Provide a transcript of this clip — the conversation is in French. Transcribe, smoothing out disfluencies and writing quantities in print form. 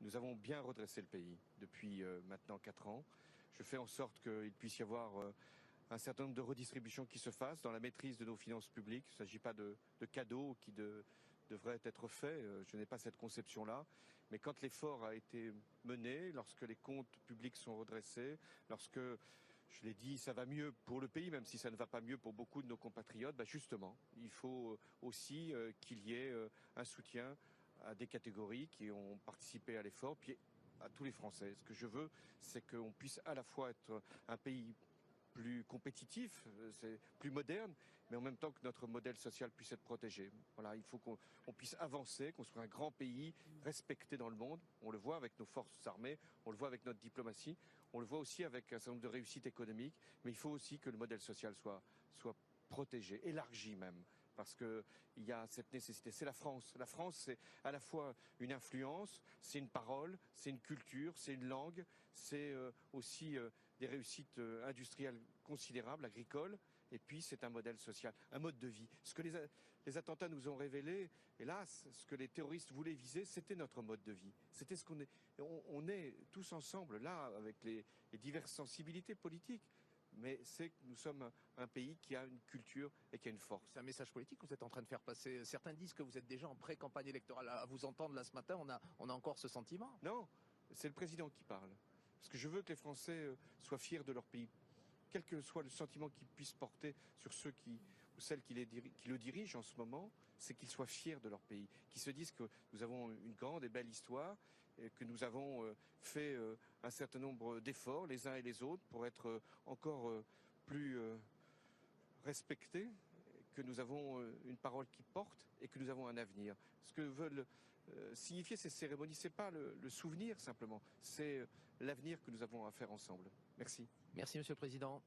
Nous avons bien redressé le pays depuis maintenant 4 ans. Je fais en sorte qu'il puisse y avoir un certain nombre de redistributions qui se fassent dans la maîtrise de nos finances publiques. Il ne s'agit pas de cadeaux qui devraient être faits. Je n'ai pas cette conception-là. Mais quand l'effort a été mené, lorsque les comptes publics sont redressés, lorsque, je l'ai dit, ça va mieux pour le pays, même si ça ne va pas mieux pour beaucoup de nos compatriotes, justement, il faut aussi qu'il y ait un soutien à des catégories qui ont participé à l'effort, puis à tous les Français. Ce que je veux, c'est qu'on puisse à la fois être un pays plus compétitif, c'est plus moderne, mais en même temps que notre modèle social puisse être protégé. Voilà, il faut qu'on puisse avancer, qu'on soit un grand pays respecté dans le monde. On le voit avec nos forces armées, on le voit avec notre diplomatie, on le voit aussi avec un certain nombre de réussites économiques, mais il faut aussi que le modèle social soit protégé, élargi même, parce que il y a cette nécessité. C'est la France. La France, c'est à la fois une influence, c'est une parole, c'est une culture, c'est une langue, c'est aussi des réussites industrielles considérables, agricoles, et puis c'est un modèle social, un mode de vie. Ce que les attentats nous ont révélé, hélas, ce que les terroristes voulaient viser, c'était notre mode de vie. C'était ce qu'on est. On est tous ensemble là, avec les diverses sensibilités politiques. Mais c'est que nous sommes un pays qui a une culture et qui a une force. C'est un message politique que vous êtes en train de faire passer. Certains disent que vous êtes déjà en pré-campagne électorale. À vous entendre là ce matin, on a encore ce sentiment. Non, c'est le président qui parle. Parce que je veux que les Français soient fiers de leur pays. Quel que soit le sentiment qu'ils puissent porter sur ceux ou celles qui le dirigent en ce moment, c'est qu'ils soient fiers de leur pays, qu'ils se disent que nous avons une grande et belle histoire, et que nous avons fait un certain nombre d'efforts, les uns et les autres, pour être encore plus respectés, que nous avons une parole qui porte et que nous avons un avenir. Ce que veulent signifier ces cérémonies, c'est pas le souvenir simplement, c'est l'avenir que nous avons à faire ensemble. Merci. Merci Monsieur le Président.